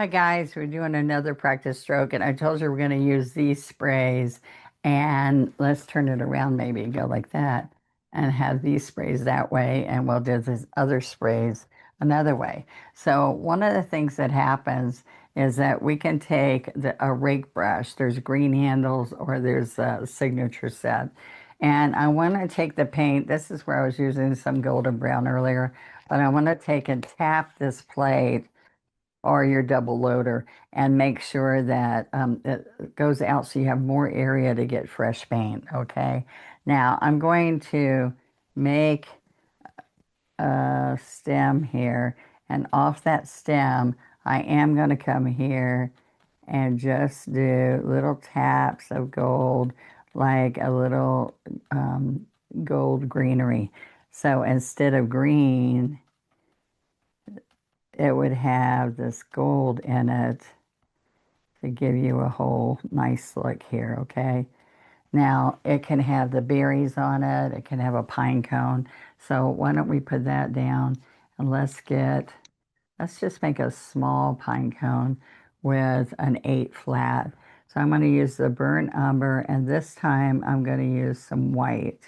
Hi guys, we're doing another practice stroke, and I told you we're going to use these sprays. And let's turn it around, maybe go like that, and have these sprays that way, and we'll do these other sprays another way. So one of the things that happens is that we can take a rake brush. There's green handles, or there's a signature set. And I want to take the paint. This is where I was using some golden brown earlier, but I want to take and tap this plate or your double loader and make sure that it goes out so you have more area to get fresh paint. Okay. Now I'm going to make a stem here, and off that stem, I am going to come here and just do little taps of gold, like a little gold greenery. So instead of green, it would have this gold in it to give you a whole nice look here, okay? Now, it can have the berries on it. It can have a pine cone. So why don't we put that down, and let's just make a small pine cone with an 8 flat. So I'm going to use the burnt umber, and this time I'm going to use some white.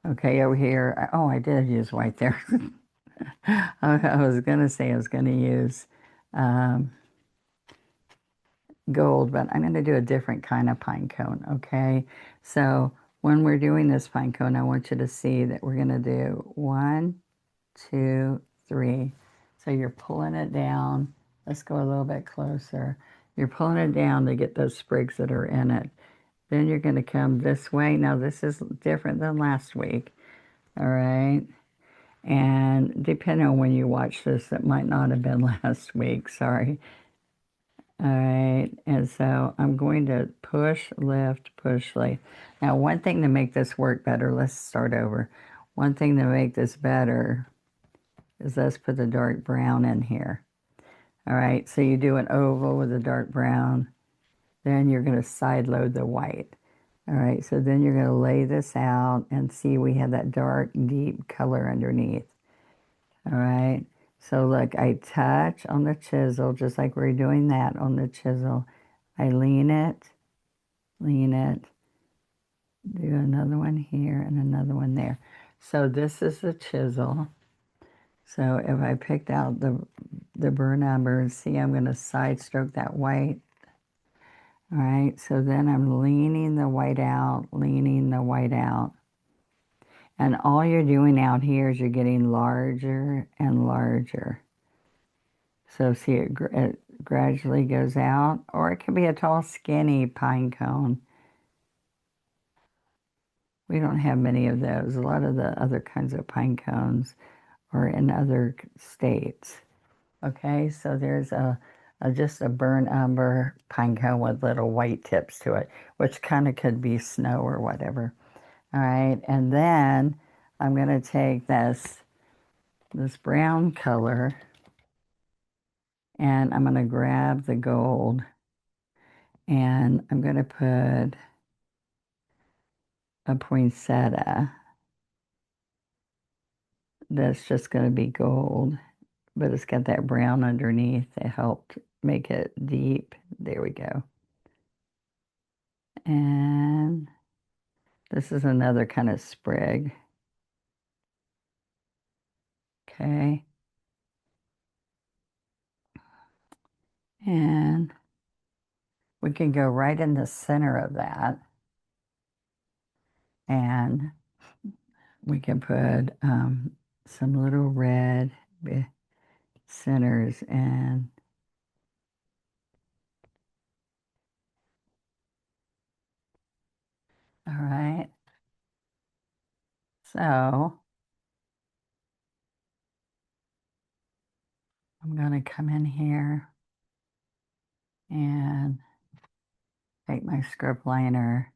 Okay, over here. Oh, I did use white there. I was going to say I was going to use um, gold, but I'm going to do a different kind of pine cone, okay? So when we're doing this pine cone, I want you to see that we're going to do 1, 2, 3. So you're pulling it down. Let's go a little bit closer. You're pulling it down to get those sprigs that are in it. Then you're going to come this way. Now this is different than last week, all right? And depending on when you watch this, it might not have been last week, sorry. All right, and so I'm going to push, lift, push, lift. Now, one thing to make this work better, let's start over. One thing to make this better is let's put the dark brown in here. All right, so you do an oval with the dark brown, then you're going to side load the white. All right, so then you're going to lay this out and see we have that dark, deep color underneath. All right, so look, I touch on the chisel, just like we're doing that on the chisel. I lean it, do another one here and another one there. So this is the chisel. So if I picked out the burn umber, see, I'm going to side stroke that white. All right, so then I'm leaning the white out, leaning the white out. And all you're doing out here is you're getting larger and larger. So see, it gradually goes out, or it can be a tall, skinny pine cone. We don't have many of those. A lot of the other kinds of pine cones are in other states. Okay, so there's just a burnt umber pine cone with little white tips to it, which kind of could be snow or whatever. All right, and then I'm going to take this brown color, and I'm going to grab the gold, and I'm going to put a poinsettia that's just going to be gold, but it's got that brown underneath that helped make it deep. There we go. And this is another kind of sprig. Okay. And we can go right in the center of that. And we can put some little red centers. And all right. So I'm going to come in here and take my script liner,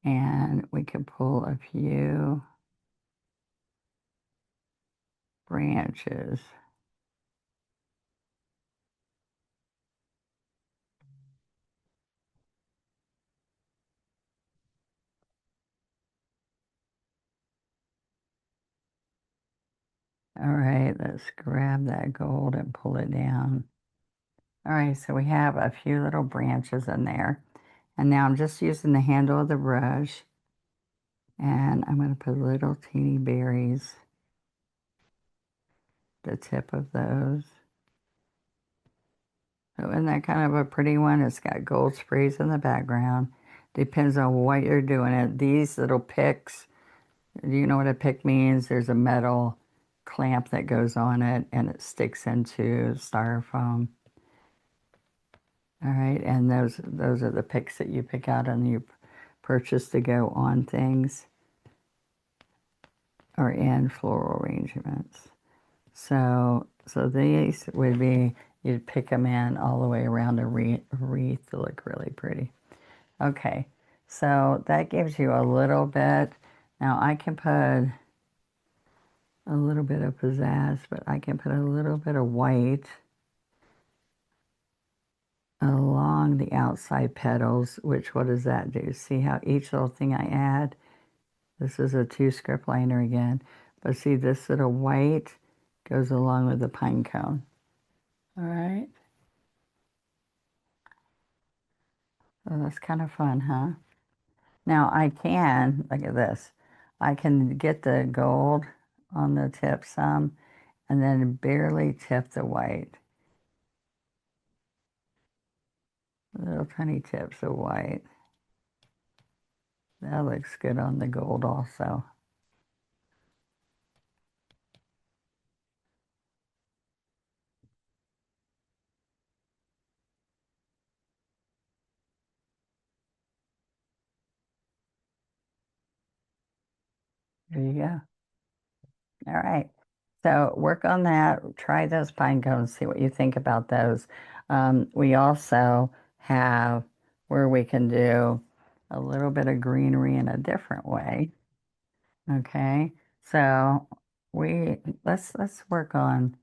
and we can pull a few branches. All right, let's grab that gold and pull it down. All right, so we have a few little branches in there. And now I'm just using the handle of the brush, and I'm going to put little teeny berries, the tip of those. So isn't that kind of a pretty one? It's got gold sprays in the background. Depends on what you're doing it. These little picks, do you know what a pick means? There's a metal clamp that goes on it and it sticks into styrofoam. All right, and those are the picks that you pick out and you purchase to go on things or in floral arrangements. So these would be, you'd pick them in all the way around a wreath to look really pretty. Okay, so that gives you a little bit. Now I can put a little bit of pizzazz, but I can put a little bit of white along the outside petals, which what does that do? See how each little thing I add, this is a 2 script liner again, but see this little white goes along with the pine cone. All right, so that's kind of fun, huh? Now I can, look at this, I can get the gold on the tip some and then barely tip the white. Little tiny tips of white. That looks good on the gold also. There you go. All right. So work on that. Try those pine cones. See what you think about those. We also have where we can do a little bit of greenery in a different way. Okay. So let's work on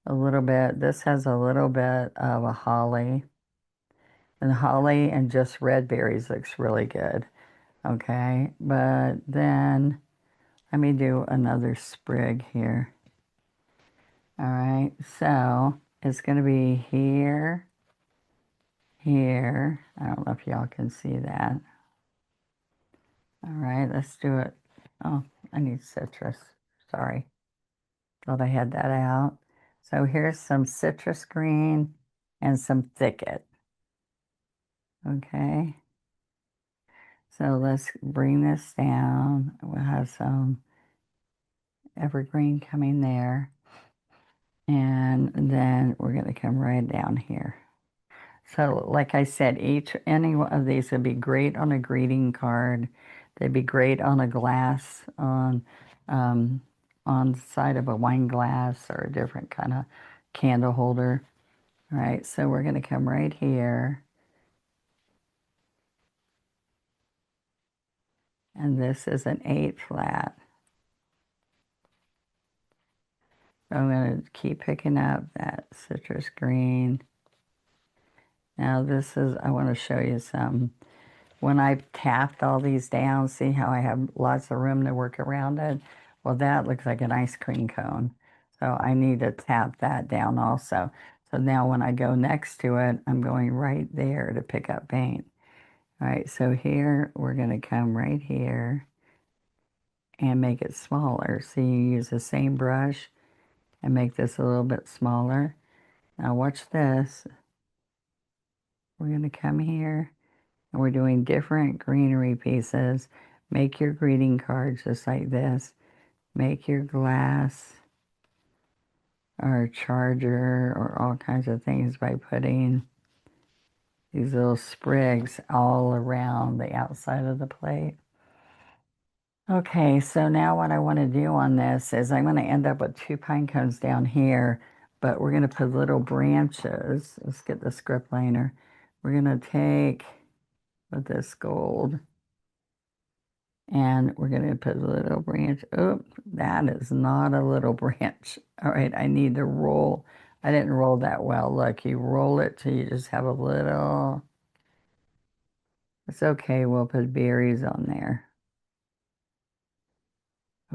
a little bit. This has a little bit of a holly. And holly and just red berries looks really good. Okay. But then let me do another sprig here. All right. So it's going to be here, here. I don't know if y'all can see that. All right. Let's do it. Oh, I need citrus. Sorry. Thought I had that out. So here's some citrus green and some thicket. Okay. So let's bring this down. We'll have some evergreen coming there. And then we're going to come right down here. So like I said, any one of these would be great on a greeting card. They'd be great on a glass, um, on the side of a wine glass or a different kind of candle holder. All right, so we're going to come right here. And this is an 8 flat. So I'm going to keep picking up that citrus green. Now this is, I want to show you some. When I tapped all these down, see how I have lots of room to work around it? Well, that looks like an ice cream cone. So I need to tap that down also. So now when I go next to it, I'm going right there to pick up paint. All right, so here we're going to come right here and make it smaller. So you use the same brush and make this a little bit smaller. Now watch this. We're going to come here and we're doing different greenery pieces. Make your greeting cards just like this. Make your glass or charger or all kinds of things by putting these little sprigs all around the outside of the plate. Okay, so now what I want to do on this is I'm going to end up with 2 pine cones down here, but we're going to put little branches. Let's get the script liner. We're going to take with this gold and we're going to put a little branch. Oh, that is not a little branch. All right, I need to roll. I didn't roll that well. Look, you roll it till you just have a little. It's okay. We'll put berries on there.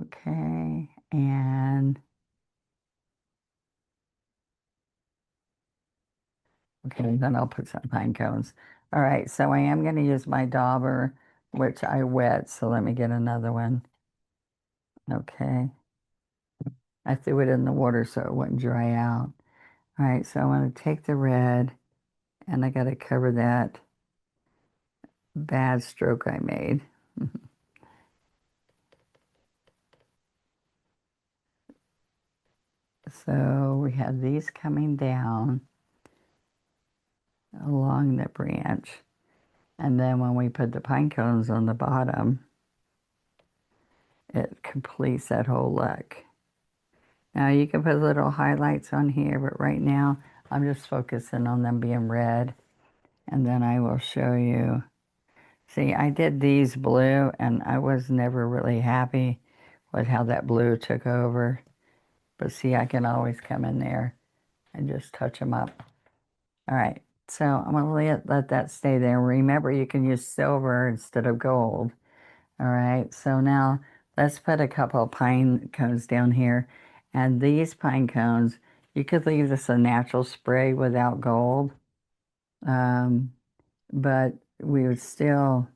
Okay, and Okay, then I'll put some pine cones. All right, so I am going to use my dauber, which I wet, so let me get another one. Okay, I threw it in the water so it wouldn't dry out. All right, so I want to take the red, and I got to cover that bad stroke I made. So we have these coming down along the branch. And then when we put the pine cones on the bottom, it completes that whole look. Now you can put little highlights on here, but right now I'm just focusing on them being red. And then I will show you. See, I did these blue and I was never really happy with how that blue took over. But see, I can always come in there and just touch them up. All right, so I'm gonna let that stay there. Remember, you can use silver instead of gold. All right, so now let's put a couple of pine cones down here. And these pine cones, you could leave this a natural spray without gold. Um, but we still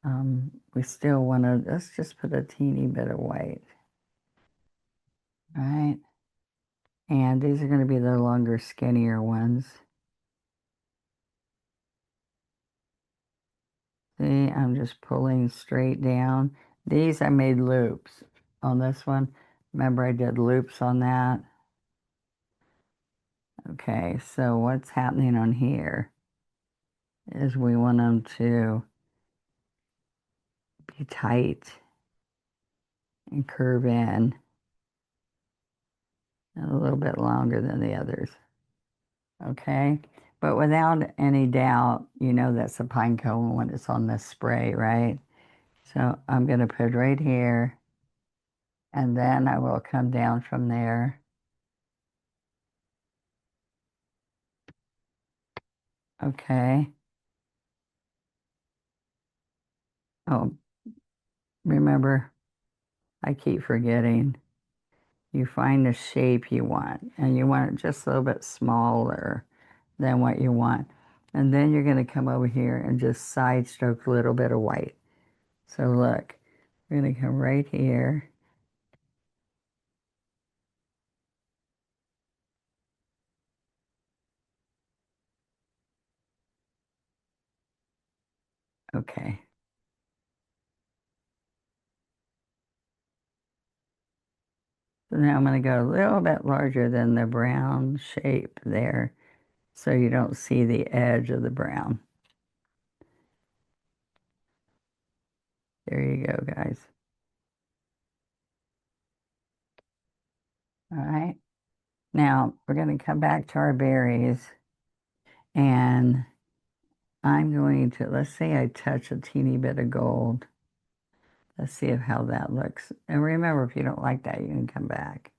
want to, let's just put a teeny bit of white. All right, and these are going to be the longer, skinnier ones. See, I'm just pulling straight down. These I made loops on this one. Remember I did loops on that? Okay, so what's happening on here is we want them to be tight and curve in a little bit longer than the others. Okay, but without any doubt, you know that's a pine cone when it's on this spray, right? So I'm going to put right here, and then I will come down from there. Okay. Oh, remember, I keep forgetting. You find the shape you want, and you want it just a little bit smaller than what you want. And then you're going to come over here and just side stroke a little bit of white. So look, we're going to come right here. Okay. So now I'm going to go a little bit larger than the brown shape there so you don't see the edge of the brown. There you go, guys. All right. Now we're going to come back to our berries, and I'm going to, let's say I touch a teeny bit of gold. Let's see if how that looks. And remember, if you don't like that, you can come back.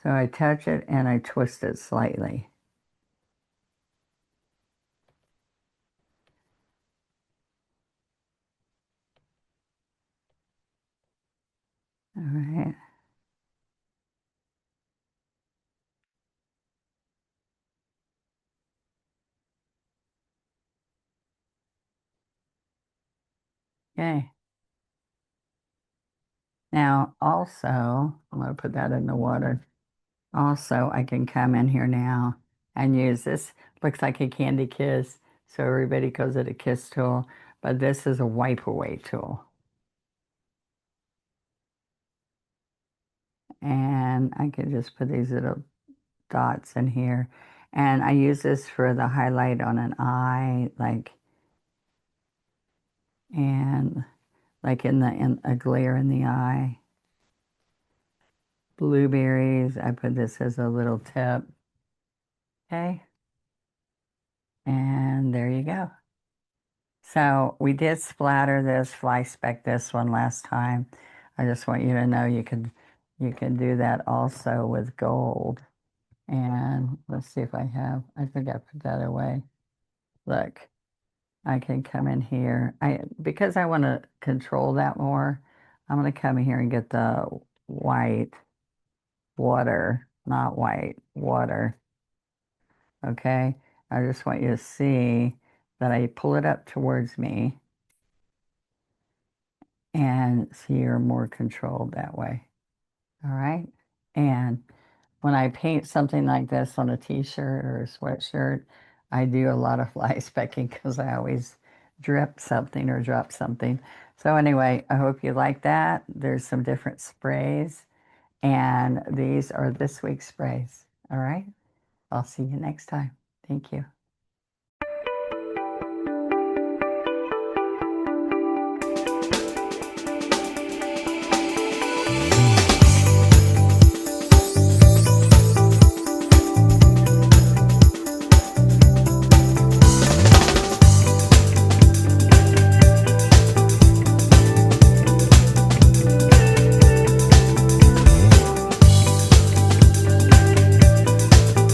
So I touch it and I twist it slightly. All right. Okay. Now, also, I'm going to put that in the water. Also, I can come in here now and use this. Looks like a candy kiss, so everybody calls it a kiss tool, but this is a wipe away tool. And I can just put these little dots in here. And I use this for the highlight on an eye, and like in a glare in the eye. Blueberries, I put this as a little tip. Okay, and there you go. So we did splatter this, fly speck this one last time. I just want you to know you can do that also with gold. And let's see if I think I put that away. Look, I can come in here. Because I want to control that more, I'm going to come in here and get the white water not white, water. Okay, I just want you to see that I pull it up towards me and see you're more controlled that way. All right, and when I paint something like this on a t-shirt or a sweatshirt, I do a lot of fly specking because I always drip something or drop something. So anyway, I hope you like that. There's some different sprays, and these are this week's sprays. All right, I'll see you next time. Thank you.